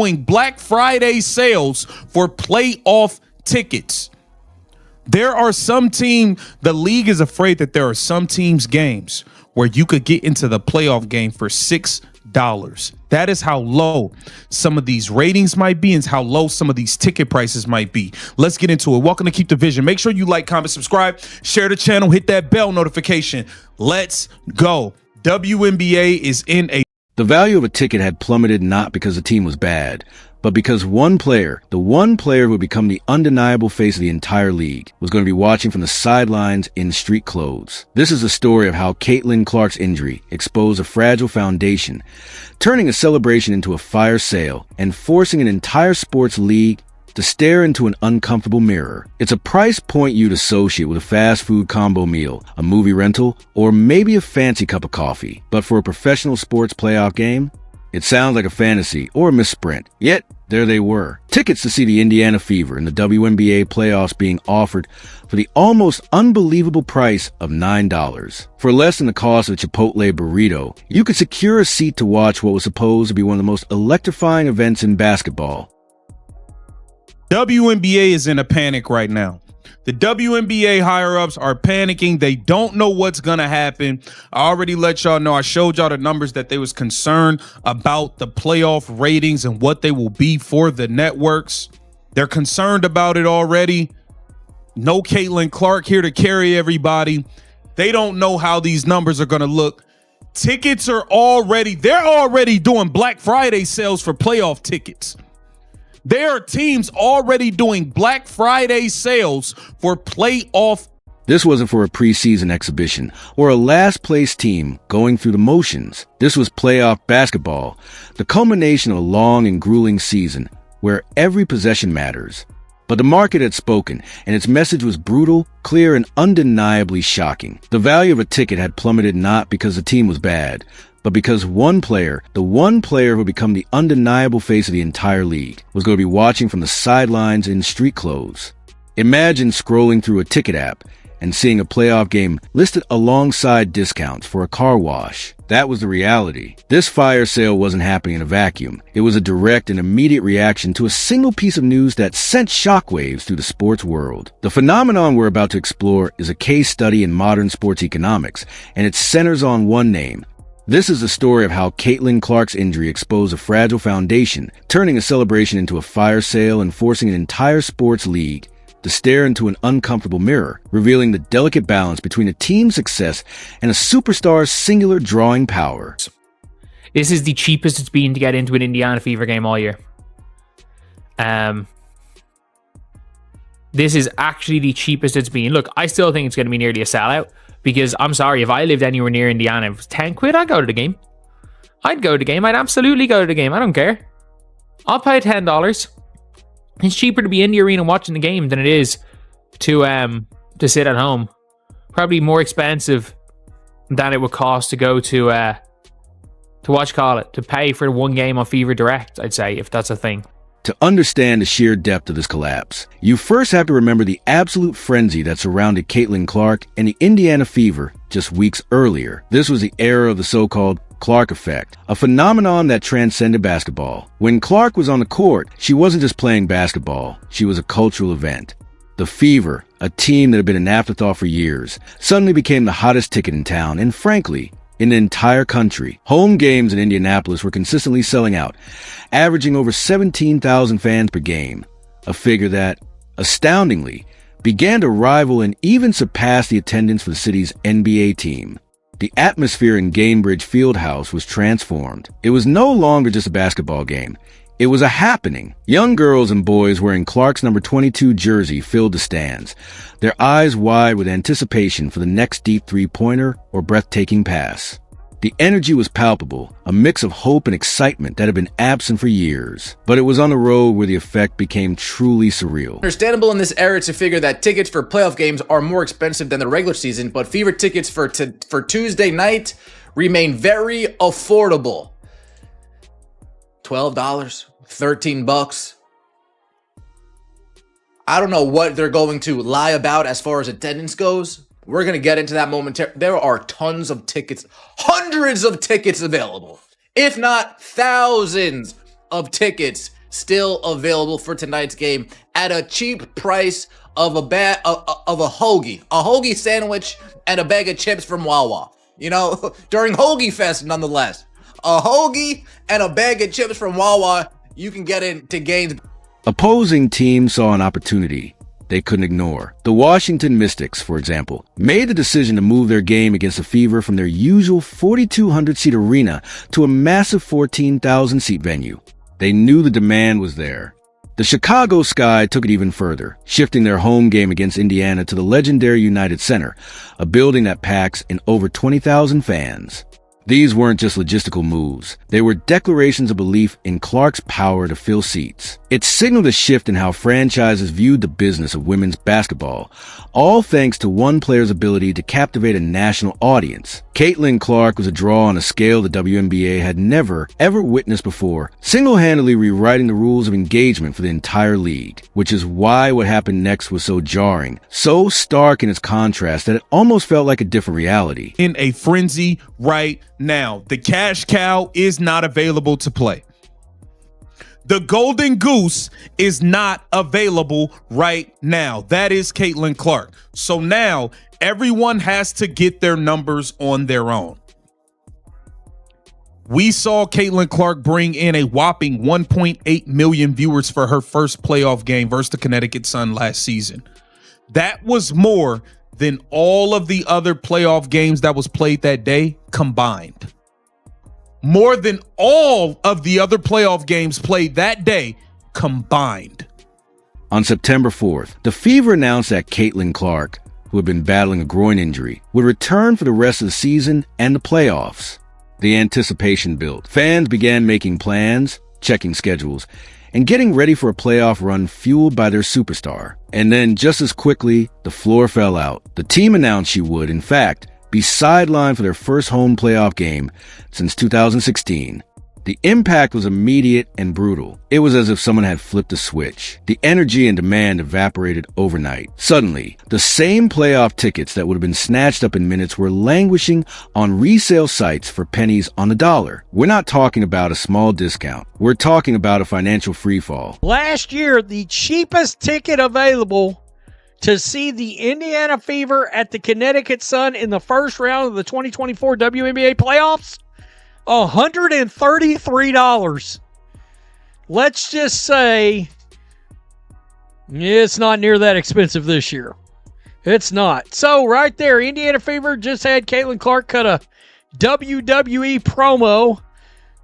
doing Black Friday sales for playoff tickets. There are some the league is afraid that there are some teams' games where you could get into the playoff game for $6. That is how low some of these ratings might be and how low some of these ticket prices might be. Let's get into it. Welcome to Keep the Vision. Make sure you like, comment, subscribe, share the channel, hit that bell notification. Let's go. WNBA is in a... The value of a ticket had plummeted not because the team was bad, but because one player, the one player who would become the undeniable face of the entire league, was going to be watching from the sidelines in street clothes. This is the story of how Caitlin Clark's injury exposed a fragile foundation, turning a celebration into a fire sale and forcing an entire sports league to stare into an uncomfortable mirror. It's a price point you'd associate with a fast food combo meal, a movie rental, or maybe a fancy cup of coffee. But for a professional sports playoff game, it sounds like a fantasy or a misprint. Yet, there they were. Tickets to see the Indiana Fever in the WNBA playoffs being offered for the almost unbelievable price of $9. For less than the cost of a Chipotle burrito, you could secure a seat to watch what was supposed to be one of the most electrifying events in basketball. WNBA is in a panic right now. The WNBA higher-ups are panicking. They don't know what's going to happen. I already let y'all know. I showed y'all the numbers that they was concerned about the playoff ratings and what they will be for the networks. They're concerned about it already. No Caitlin Clark here to carry everybody. They don't know how these numbers are going to look. Tickets are they're already doing Black Friday sales for playoff tickets. There are teams already doing Black Friday sales for playoff. This wasn't for a preseason exhibition or a last-place team going through the motions. This was playoff basketball, the culmination of a long and grueling season where every possession matters. But the market had spoken, and its message was brutal, clear, and undeniably shocking. The value of a ticket had plummeted not because the team was bad, but because one player, the one player who would become the undeniable face of the entire league, was going to be watching from the sidelines in street clothes. Imagine scrolling through a ticket app and seeing a playoff game listed alongside discounts for a car wash. That was the reality. This fire sale wasn't happening in a vacuum. It was a direct and immediate reaction to a single piece of news that sent shockwaves through the sports world. The phenomenon we're about to explore is a case study in modern sports economics, and it centers on one name. This is the story of how Caitlin Clark's injury exposed a fragile foundation, turning a celebration into a fire sale and forcing an entire sports league to stare into an uncomfortable mirror, revealing the delicate balance between a team's success and a superstar's singular drawing power. This is the cheapest it's been to get into an Indiana Fever game all year. This is actually the cheapest it's been. Look, I still think it's going to be nearly a sellout. Because I'm sorry, if I lived anywhere near Indiana, if it was 10 quid, I'd go to the game. I'd go to the game. I'd absolutely go to the game. I don't care. I'll pay $10. It's cheaper to be in the arena watching the game than it is to sit at home. Probably more expensive than it would cost to go to to pay for one game on Fever Direct, I'd say, if that's a thing. To understand the sheer depth of this collapse, you first have to remember the absolute frenzy that surrounded Caitlin Clark and the Indiana Fever just weeks earlier. This was the era of the so-called Clark effect, a phenomenon that transcended basketball. When Clark was on the court, she wasn't just playing basketball, she was a cultural event. The Fever, a team that had been an afterthought for years, suddenly became the hottest ticket in town, and frankly, in the entire country. Home games in Indianapolis were consistently selling out, averaging over 17,000 fans per game, a figure that, astoundingly, began to rival and even surpass the attendance for the city's NBA team. The atmosphere in Gainbridge Fieldhouse was transformed. It was no longer just a basketball game. It was a happening. Young girls and boys wearing Clark's number 22 jersey filled the stands, their eyes wide with anticipation for the next deep three-pointer or breathtaking pass. The energy was palpable, a mix of hope and excitement that had been absent for years. But it was on the road where the effect became truly surreal. Understandable in this era to figure that tickets for playoff games are more expensive than the regular season, but Fever tickets for Tuesday night remain very affordable. $12, $13. I don't know what they're going to lie about as far as attendance goes. We're going to get into that momentarily. There are tons of tickets, hundreds of tickets available, if not thousands of tickets still available for tonight's game at a cheap price of a hoagie sandwich and a bag of chips from Wawa. You know, during Hoagie Fest, nonetheless. A hoagie and a bag of chips from Wawa, you can get into games. Opposing teams saw an opportunity they couldn't ignore. The Washington Mystics, for example, made the decision to move their game against the Fever from their usual 4,200-seat arena to a massive 14,000-seat venue. They knew the demand was there. The Chicago Sky took it even further, shifting their home game against Indiana to the legendary United Center, a building that packs in over 20,000 fans. These weren't just logistical moves. They were declarations of belief in Clark's power to fill seats. It signaled a shift in how franchises viewed the business of women's basketball, all thanks to one player's ability to captivate a national audience. Caitlin Clark was a draw on a scale the WNBA had never, ever witnessed before, single-handedly rewriting the rules of engagement for the entire league, which is why what happened next was so jarring, so stark in its contrast that it almost felt like a different reality. In a frenzy right now, the cash cow is not available to play. The golden goose is not available right now. That is Caitlin Clark. So now everyone has to get their numbers on their own. We saw Caitlin Clark bring in a whopping 1.8 million viewers for her first playoff game versus the Connecticut Sun last season. That was more than all of the other playoff games that was played that day combined. More than all of the other playoff games played that day combined. On September 4th, the Fever announced that Caitlin Clark, who had been battling a groin injury, would return for the rest of the season and the playoffs. The anticipation built. Fans began making plans, checking schedules, and getting ready for a playoff run fueled by their superstar. And then, just as quickly, the floor fell out. The team announced she would, in fact, be sidelined for their first home playoff game since 2016. The impact was immediate and brutal. It was as if someone had flipped a switch. The energy and demand evaporated overnight. Suddenly, the same playoff tickets that would have been snatched up in minutes were languishing on resale sites for pennies on the dollar. We're not talking about a small discount. We're talking about a financial freefall. Last year, the cheapest ticket available to see the Indiana Fever at the Connecticut Sun in the first round of the 2024 WNBA playoffs, $133. Let's just say it's not near that expensive this year. It's not. So right there, Indiana Fever just had Caitlin Clark cut a WWE promo.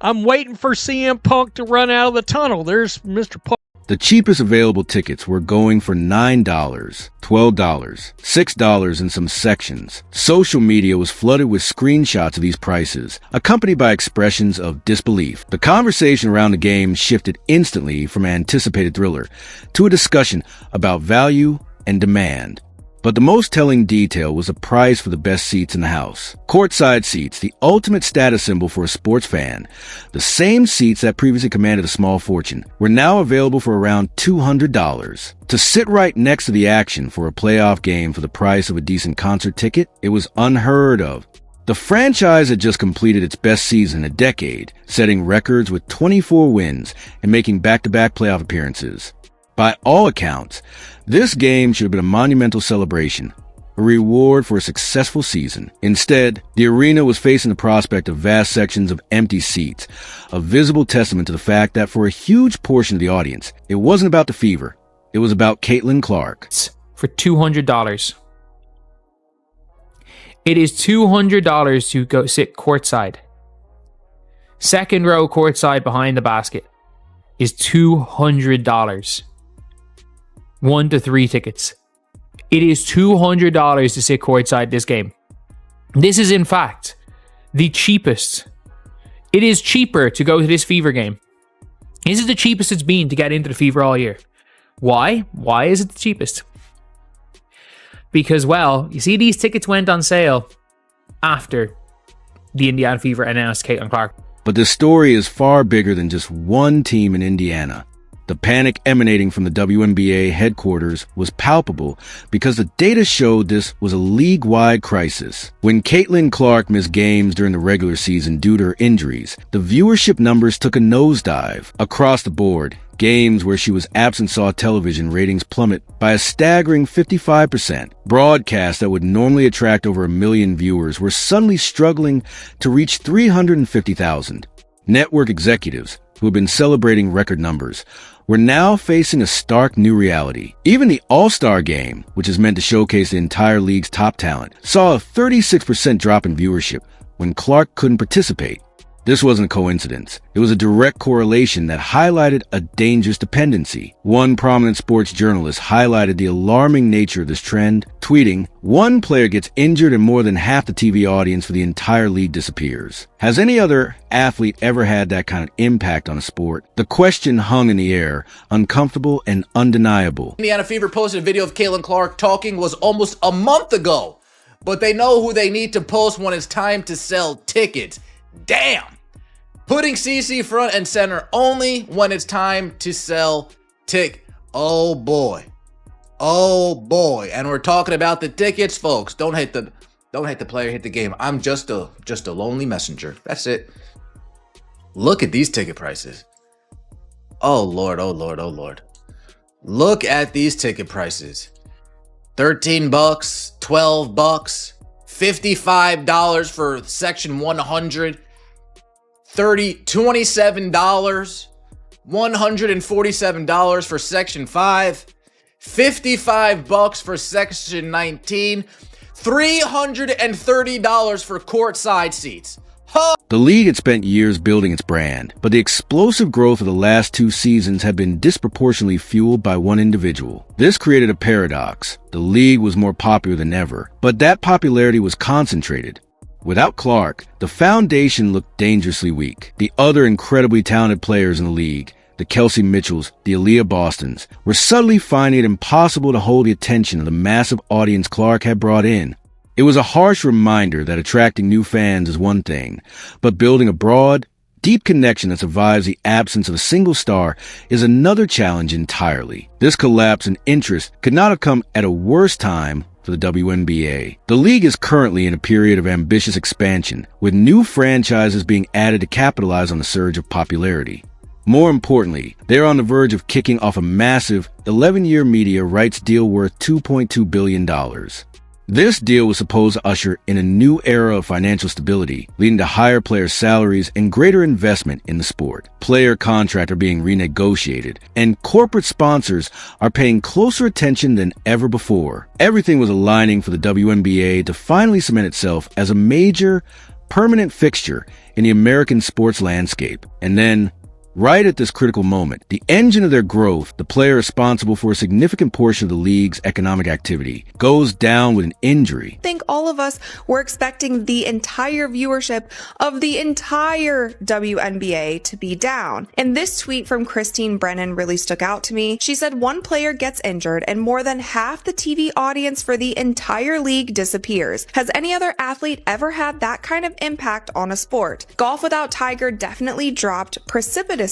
I'm waiting for CM Punk to run out of the tunnel. There's Mr. Punk. The cheapest available tickets were going for $9, $12, $6 in some sections. Social media was flooded with screenshots of these prices, accompanied by expressions of disbelief. The conversation around the game shifted instantly from an anticipated thriller to a discussion about value and demand. But the most telling detail was the price for the best seats in the house. Courtside seats, the ultimate status symbol for a sports fan. The same seats that previously commanded a small fortune were now available for around $200. To sit right next to the action for a playoff game for the price of a decent concert ticket, it was unheard of. The franchise had just completed its best season in a decade, setting records with 24 wins and making back-to-back playoff appearances. By all accounts, this game should have been a monumental celebration, a reward for a successful season. Instead, the arena was facing the prospect of vast sections of empty seats, a visible testament to the fact that for a huge portion of the audience, it wasn't about the Fever, it was about Caitlin Clark. For $200. It is $200 to go sit courtside. Second row courtside behind the basket is $200. 1 to 3 tickets. It is $200 to sit courtside this game. This is, in fact, the cheapest. It is cheaper to go to this Fever game. This is the cheapest it's been to get into the Fever all year. Why? Why is it the cheapest? Because, well, you see, these tickets went on sale after the Indiana Fever announced Caitlin Clark. But the story is far bigger than just one team in Indiana. The panic emanating from the WNBA headquarters was palpable because the data showed this was a league-wide crisis. When Caitlin Clark missed games during the regular season due to her injuries, the viewership numbers took a nosedive. Across the board, games where she was absent saw television ratings plummet by a staggering 55%. Broadcasts that would normally attract over 1 million viewers were suddenly struggling to reach 350,000. Network executives, who had been celebrating record numbers, were now facing a stark new reality. Even the All-Star Game, which is meant to showcase the entire league's top talent, saw a 36% drop in viewership when Clark couldn't participate. This wasn't a coincidence. It was a direct correlation that highlighted a dangerous dependency. One prominent sports journalist highlighted the alarming nature of this trend, tweeting, "One player gets injured and more than half the TV audience for the entire league disappears." Has any other athlete ever had that kind of impact on a sport? The question hung in the air, uncomfortable and undeniable. Indiana Fever posted a video of Caitlin Clark talking was almost a month ago, but they know who they need to post when it's time to sell tickets. Damn! Putting CC front and center only when it's time to sell Oh boy. Oh boy. And we're talking about the tickets, folks. Don't hate the player, hit the game. I'm just a lonely messenger. That's it. Look at these ticket prices. Oh Lord, oh Lord, oh Lord. Look at these ticket prices. $13, $12, $55 for section 100, $27, $147 for section 5, $55 for section 19, $330 for courtside seats. The league had spent years building its brand, but the explosive growth of the last 2 seasons had been disproportionately fueled by one individual. This created a paradox. The league was more popular than ever, but that popularity was concentrated. Without Clark, the foundation looked dangerously weak. The other incredibly talented players in the league, the Kelsey Mitchells, the Aaliyah Bostons, were suddenly finding it impossible to hold the attention of the massive audience Clark had brought in. It was a harsh reminder that attracting new fans is one thing, but building a broad, deep connection that survives the absence of a single star is another challenge entirely. This collapse in interest could not have come at a worse time for the WNBA. The league is currently in a period of ambitious expansion, with new franchises being added to capitalize on the surge of popularity. More importantly, they are on the verge of kicking off a massive 11-year media rights deal worth $2.2 billion. This deal was supposed to usher in a new era of financial stability, leading to higher player salaries and greater investment in the sport. Player contracts are being renegotiated, and corporate sponsors are paying closer attention than ever before. Everything was aligning for the WNBA to finally cement itself as a major, permanent fixture in the American sports landscape. And then, right at this critical moment, the engine of their growth, the player responsible for a significant portion of the league's economic activity, goes down with an injury. I think all of us were expecting the entire viewership of the entire WNBA to be down. And this tweet from Christine Brennan really stuck out to me. She said one player gets injured and more than half the TV audience for the entire league disappears. Has any other athlete ever had that kind of impact on a sport? Golf without Tiger definitely dropped precipitously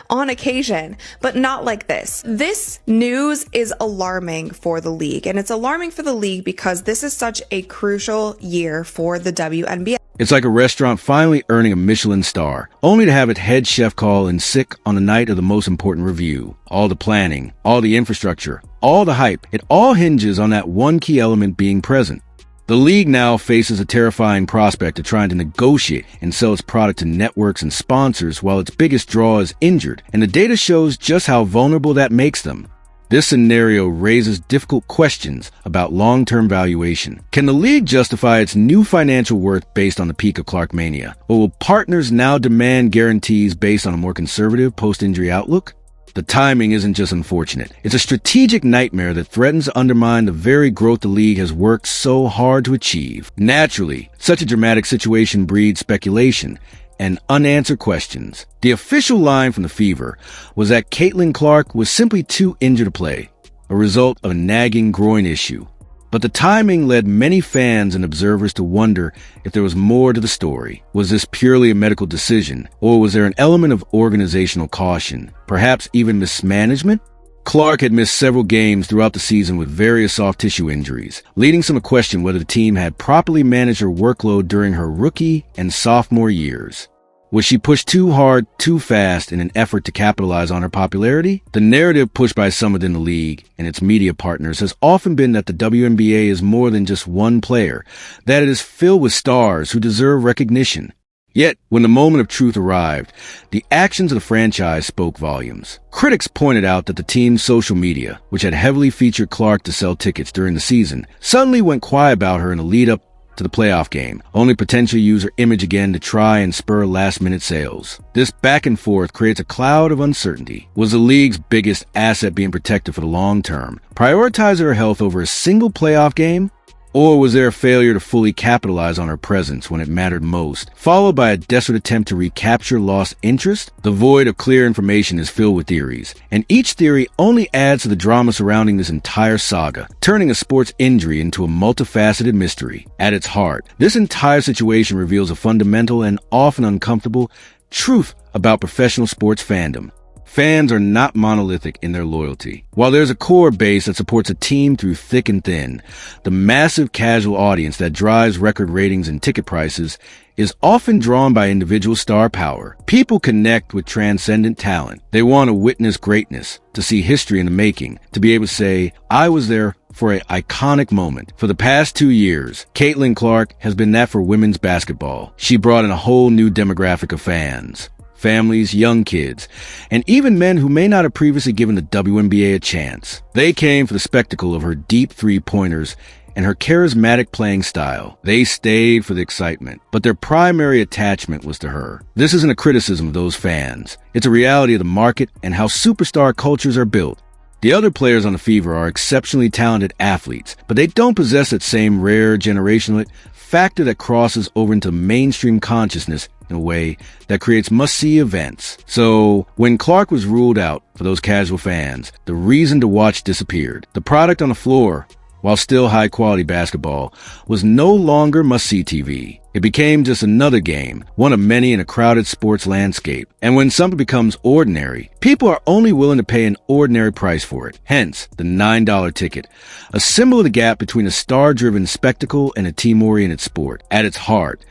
on occasion, but not like this. This news is alarming for the league, and it's alarming for the league because this is such a crucial year for the WNBA. It's like a restaurant finally earning a Michelin star, only to have its head chef call in sick on the night of the most important review. All the planning, all the infrastructure, all the hype, it all hinges on that one key element being present. The league now faces a terrifying prospect of trying to negotiate and sell its product to networks and sponsors while its biggest draw is injured, and the data shows just how vulnerable that makes them. This scenario raises difficult questions about long-term valuation. Can the league justify its new financial worth based on the peak of Clark mania? Or will partners now demand guarantees based on a more conservative post-injury outlook? The timing isn't just unfortunate. It's a strategic nightmare that threatens to undermine the very growth the league has worked so hard to achieve. Naturally, such a dramatic situation breeds speculation and unanswered questions. The official line from the Fever was that Caitlin Clark was simply too injured to play, a result of a nagging groin issue. But the timing led many fans and observers to wonder if there was more to the story. Was this purely a medical decision, or was there an element of organizational caution, perhaps even mismanagement? Clark had missed several games throughout the season with various soft tissue injuries, leading some to question whether the team had properly managed her workload during her rookie and sophomore years. Was she pushed too hard, too fast in an effort to capitalize on her popularity? The narrative pushed by some within the league and its media partners has often been that the WNBA is more than just one player, that it is filled with stars who deserve recognition. Yet, when the moment of truth arrived, the actions of the franchise spoke volumes. Critics pointed out that the team's social media, which had heavily featured Clark to sell tickets during the season, suddenly went quiet about her in the lead-up to the playoff game, only potentially use her image again to try and spur last-minute sales. This back and forth creates a cloud of uncertainty. Was the league's biggest asset being protected for the long term, prioritizing her health over a single playoff game? Or was there a failure to fully capitalize on her presence when it mattered most, followed by a desperate attempt to recapture lost interest? The void of clear information is filled with theories, and each theory only adds to the drama surrounding this entire saga, turning a sports injury into a multifaceted mystery. At its heart, this entire situation reveals a fundamental and often uncomfortable truth about professional sports fandom. Fans are not monolithic in their loyalty. While there's a core base that supports a team through thick and thin, the massive casual audience that drives record ratings and ticket prices is often drawn by individual star power. People connect with transcendent talent. They want to witness greatness, to see history in the making, to be able to say, I was there for an iconic moment. For the past 2 years, Caitlin Clark has been that for women's basketball. She brought in a whole new demographic of fans. Families, young kids, and even men who may not have previously given the WNBA a chance. They came for the spectacle of her deep three-pointers and her charismatic playing style. They stayed for the excitement, but their primary attachment was to her. This isn't a criticism of those fans. It's a reality of the market and how superstar cultures are built. The other players on the Fever are exceptionally talented athletes, but they don't possess that same rare generational factor that crosses over into mainstream consciousness in a way that creates must-see events. So, when Clark was ruled out for those casual fans, the reason to watch disappeared. The product on the floor, while still high-quality basketball, was no longer must-see TV. It became just another game, one of many in a crowded sports landscape. And when something becomes ordinary, people are only willing to pay an ordinary price for it. Hence, the $9 ticket, a symbol of the gap between a star-driven spectacle and a team-oriented sport. At its heart,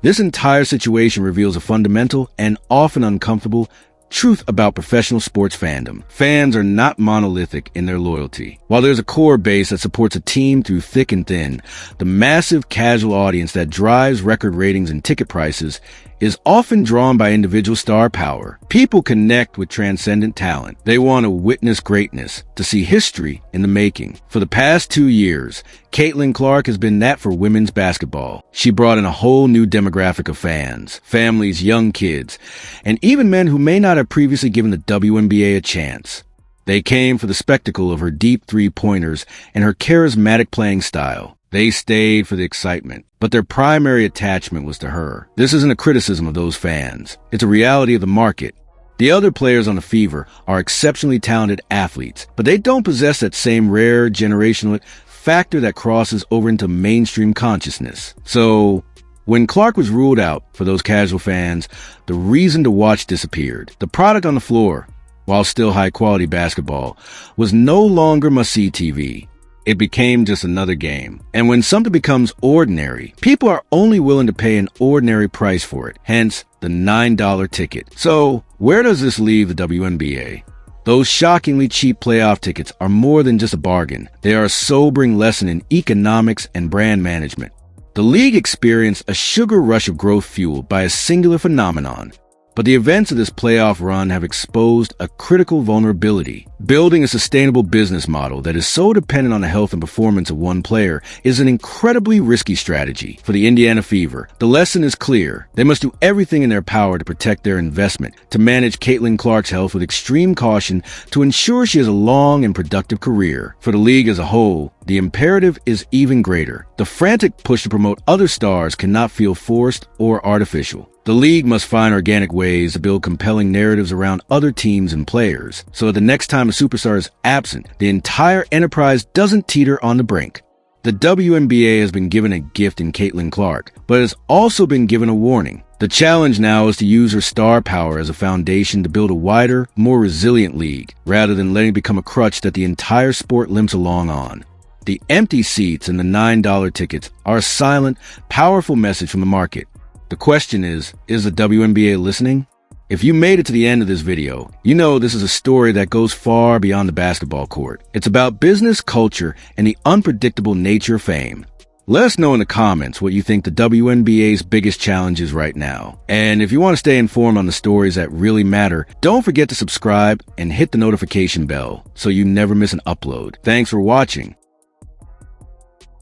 this entire situation reveals a fundamental and often uncomfortable truth about professional sports fandom. Fans are not monolithic in their loyalty. While there's a core base that supports a team through thick and thin, the massive casual audience that drives record ratings and ticket prices is often drawn by individual star power. People connect with transcendent talent. They want to witness greatness, to see history in the making. For the past 2 years, Caitlin Clark has been that for women's basketball. She brought in a whole new demographic of fans, families, young kids, and even men who may not have previously given the WNBA a chance. They came for the spectacle of her deep three-pointers and her charismatic playing style. They stayed for the excitement, but their primary attachment was to her. This isn't a criticism of those fans. It's a reality of the market. The other players on the Fever are exceptionally talented athletes, but they don't possess that same rare generational factor that crosses over into mainstream consciousness. So, when Clark was ruled out for those casual fans, the reason to watch disappeared. The product on the floor, while still high-quality basketball, was no longer must-see TV. It became just another game. And when something becomes ordinary, people are only willing to pay an ordinary price for it. Hence, the $9 ticket. So, where does this leave the WNBA? Those shockingly cheap playoff tickets are more than just a bargain. They are a sobering lesson in economics and brand management. The league experienced a sugar rush of growth fueled by a singular phenomenon. But the events of this playoff run have exposed a critical vulnerability. Building a sustainable business model that is so dependent on the health and performance of one player is an incredibly risky strategy. For the Indiana Fever, the lesson is clear. They must do everything in their power to protect their investment, to manage Caitlin Clark's health with extreme caution, to ensure she has a long and productive career. For the league as a whole, the imperative is even greater. The frantic push to promote other stars cannot feel forced or artificial. The league must find organic ways to build compelling narratives around other teams and players, so that the next time a superstar is absent, the entire enterprise doesn't teeter on the brink. The WNBA has been given a gift in Caitlin Clark, but has also been given a warning. The challenge now is to use her star power as a foundation to build a wider, more resilient league, rather than letting it become a crutch that the entire sport limps along on. The empty seats and the $9 tickets are a silent, powerful message from the market. The question is the WNBA listening? If you made it to the end of this video, you know this is a story that goes far beyond the basketball court. It's about business, culture, and the unpredictable nature of fame. Let us know in the comments what you think the WNBA's biggest challenge is right now. And if you want to stay informed on the stories that really matter, don't forget to subscribe and hit the notification bell so you never miss an upload. Thanks for watching.